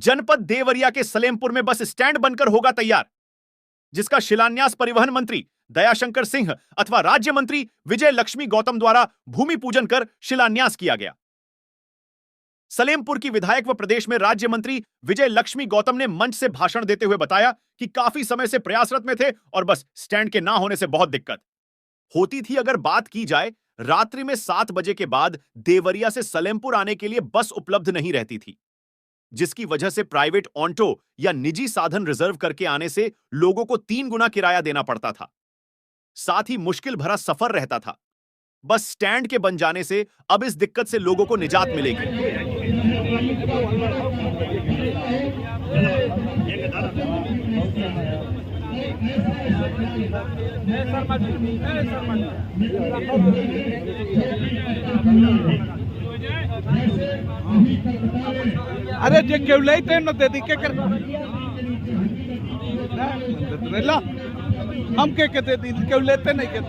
जनपद देवरिया के सलेमपुर में बस स्टैंड बनकर होगा तैयार, जिसका शिलान्यास परिवहन मंत्री दयाशंकर सिंह अथवा राज्य मंत्री विजय लक्ष्मी गौतम द्वारा भूमि पूजन कर शिलान्यास किया गया। सलेमपुर की विधायक व प्रदेश में राज्य मंत्री विजय लक्ष्मी गौतम ने मंच से भाषण देते हुए बताया कि काफी समय से प्रयासरत में थे और बस स्टैंड के ना होने से बहुत दिक्कत होती थी। अगर बात की जाए, रात्रि में 7 बजे के बाद देवरिया से सलेमपुर आने के लिए बस उपलब्ध नहीं रहती थी, जिसकी वजह से प्राइवेट ऑन्टो या निजी साधन रिजर्व करके आने से लोगों को 3 गुना किराया देना पड़ता था। साथ ही मुश्किल भरा सफर रहता था। बस स्टैंड के बन जाने से अब इस दिक्कत से लोगों को निजात मिलेगी। अरे जे क्यों लेते हैं न दे दी के कर हम के दे दी क्यों लेते नहीं के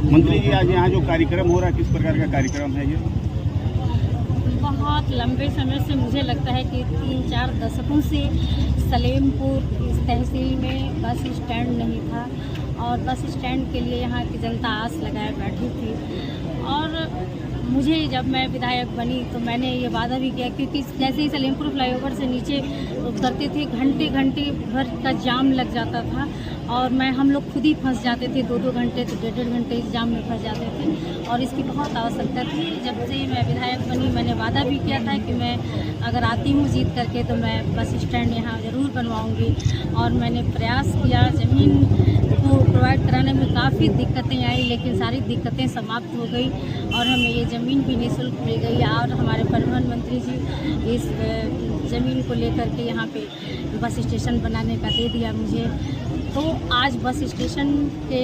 मंत्री जी, आज यहाँ जो कार्यक्रम हो रहा है, किस प्रकार का कार्यक्रम है ये? बहुत लंबे समय से मुझे लगता है कि 3-4 दशकों से सलेमपुर इस तहसील में बस स्टैंड नहीं था और बस स्टैंड के लिए यहाँ की जनता आस लगाए बैठी थी। और मुझे जब मैं विधायक बनी तो मैंने ये वादा भी किया, क्योंकि जैसे ही सलेमपुर फ्लाईओवर से नीचे उतरते थे घंटे भर का जाम लग जाता था और हम लोग खुद ही फंस जाते थे। 2-2 घंटे तो 1.5 घंटे इस जाम में फंस जाते थे और इसकी बहुत आवश्यकता थी। जब से मैं विधायक बनी मैंने वादा भी किया था कि मैं अगर आती हूँ जीत करके तो मैं बस स्टैंड यहाँ ज़रूर बनवाऊँगी और मैंने प्रयास किया। ज़मीन को प्रोवाइड कराने में काफ़ी दिक्कतें आई, लेकिन सारी दिक्कतें समाप्त हो गई और हमें ये ज़मीन भी निःशुल्क मिल गई और हमारे परिवहन मंत्री जी इस ज़मीन को लेकर के यहाँ पे बस स्टेशन बनाने का दे दिया मुझे। तो आज बस स्टेशन के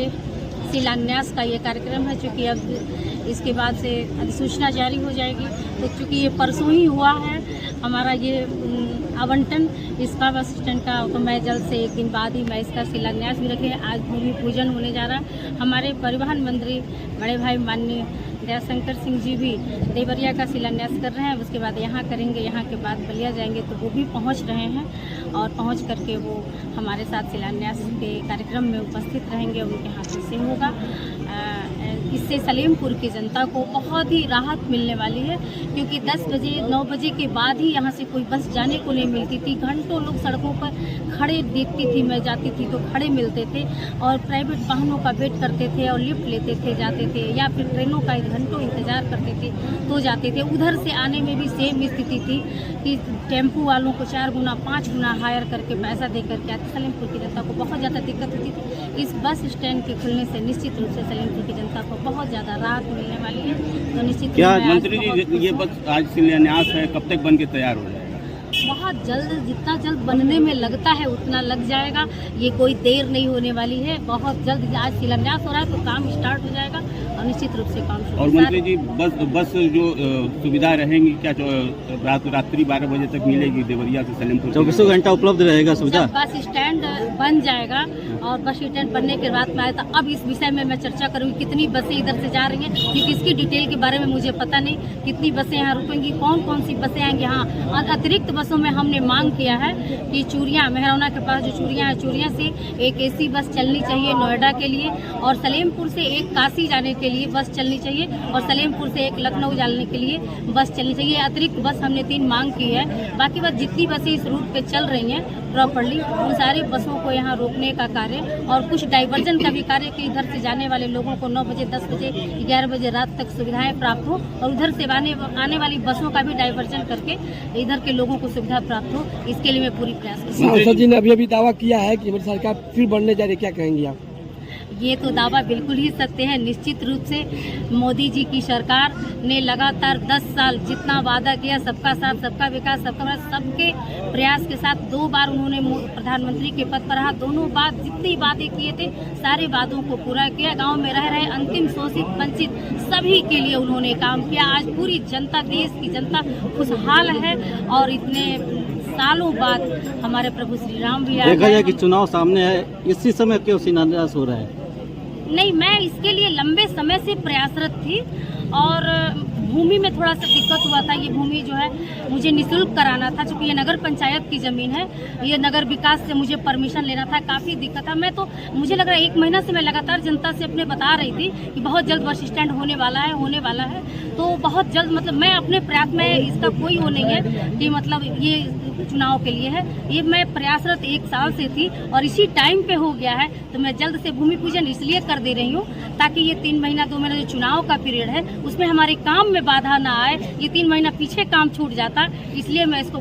शिलान्यास का ये कार्यक्रम है। चूँकि अब इसके बाद से अधिसूचना जारी हो जाएगी, तो चूँकि ये परसों ही हुआ है हमारा ये आवंटन इसका बस स्टैंड का, तो मैं जल्द से 1 दिन बाद ही मैं इसका शिलान्यास भी रखे। आज भूमि पूजन होने जा रहा है। हमारे परिवहन मंत्री बड़े भाई माननीय दयाशंकर सिंह जी भी देवरिया का शिलान्यास कर रहे हैं, उसके बाद यहाँ करेंगे, यहाँ के बाद बलिया जाएंगे, तो वो भी पहुँच रहे हैं और पहुँच करके वो हमारे साथ शिलान्यास के कार्यक्रम में उपस्थित रहेंगे। उनके हाथों से होगा। इससे सलेमपुर की जनता को बहुत ही राहत मिलने वाली है, क्योंकि 10 बजे 9 बजे के बाद ही यहाँ से कोई बस जाने को नहीं मिलती थी। घंटों लोग सड़कों पर खड़े देखती थी, मैं जाती थी तो खड़े मिलते थे और प्राइवेट वाहनों का वेट करते थे और लिफ्ट लेते थे जाते थे, या फिर ट्रेनों का घंटों इंतज़ार करते थे तो जाते थे। उधर से आने में भी सेम स्थिति थी कि टेम्पू वालों को 4 गुना 5 गुना हायर करके पैसा दे करके आते। सलेमपुर की जनता को बहुत ज़्यादा दिक्कत होती थी। इस बस स्टैंड के खुलने से निश्चित रूप से सलेमपुर की जनता को बहुत ज़्यादा राहत मिलने वाली है। तो निश्चित क्या मंत्री जी ये बस आज शिलान्यास है, कब तक बन के तैयार हो जाएगा? बहुत जल्द, जितना जल्द बनने में लगता है उतना लग जाएगा। ये कोई देर नहीं होने वाली है। बहुत जल्द आज शिलान्यास हो रहा है तो काम स्टार्ट हो जाएगा और निश्चित रूप से काम शुरू। और मंत्री जी, बस जो सुविधा रहेंगी क्या रात्रि 12 बजे तक मिलेगी देवरिया से सलेमपुर? 24 घंटा उपलब्ध रहेगा सुविधा। बस स्टैंड बन जाएगा और बस स्टैंड बनने के बाद में आया था। अब इस विषय में मैं चर्चा करूँगी कितनी बसें इधर से जा रही हैं, क्योंकि इसकी डिटेल के बारे में मुझे पता नहीं। कितनी बसें यहाँ रुकेंगी, कौन सी बसें आएंगी यहाँ। और अतिरिक्त बसों में हमने मांग किया है कि चूड़ियाँ, मेहरौना के पास जो चूड़ियाँ हैं, चूड़ियाँ से एक AC बस चलनी चाहिए नोएडा के लिए, और सलेमपुर से एक काशी जाने के लिए बस चलनी चाहिए, और सलेमपुर से एक लखनऊ जाने के लिए बस चलनी चाहिए। अतिरिक्त बस हमने 3 मांग की है। बाकी बस जितनी बसें इस रूट पे चल रही हैं प्रॉपर्ली, उन सारी बसों को यहाँ रोकने का कार्य और कुछ डाइवर्जन का भी कार्य कि इधर से जाने वाले लोगों को 9 बजे 10 बजे 11 बजे रात तक सुविधाएं प्राप्त हो, और उधर से आने वाली बसों का भी डाइवर्जन करके इधर के लोगों को सुविधा प्राप्त हो। इसके लिए मैं पूरी प्रयास करूँगी। सांसद जी ने अभी दावा किया है कि हमारी सरकार फिर बढ़ने जा रही है, क्या कहेंगी आप? ये तो दावा बिल्कुल ही सत्य है। निश्चित रूप से मोदी जी की सरकार ने लगातार 10 साल जितना वादा किया, सबका साथ, सबका विकास, सबका विकास, सबके प्रयास के साथ 2 बार उन्होंने प्रधानमंत्री के पद पर रहा। दोनों बार जितनी वादे किए थे सारे वादों को पूरा किया। गांव में रह रहे अंतिम शोषित वंचित सभी के लिए उन्होंने काम किया। आज पूरी जनता, देश की जनता खुशहाल है और इतने सालों बाद हमारे प्रभु श्री राम भी आ देखा गए। जाए कि चुनाव सामने है, इसी समय क्यों शिलान्यास हो रहा है? नहीं, मैं इसके लिए लंबे समय से प्रयासरत थी और भूमि में थोड़ा सा दिक्कत हुआ था। ये भूमि जो है मुझे निःशुल्क कराना था, क्योंकि ये नगर पंचायत की ज़मीन है। ये नगर विकास से मुझे परमिशन लेना था, काफ़ी दिक्कत था। मुझे लग रहा है 1 महीना से मैं लगातार जनता से अपने बता रही थी कि बहुत जल्द बस स्टैंड होने वाला है। तो बहुत जल्द, मतलब मैं अपने प्रयास में, इसका कोई वो नहीं है कि मतलब ये चुनाव के लिए है। ये मैं प्रयासरत 1 साल से थी और इसी टाइम पे हो गया है। तो मैं जल्द से भूमि पूजन इसलिए कर दे रही हूँ ताकि ये 3 महीना 2 महीना जो चुनाव का पीरियड है उसमें हमारे काम में बाधा ना आए। ये 3 महीना पीछे काम छूट जाता, इसलिए मैं इसको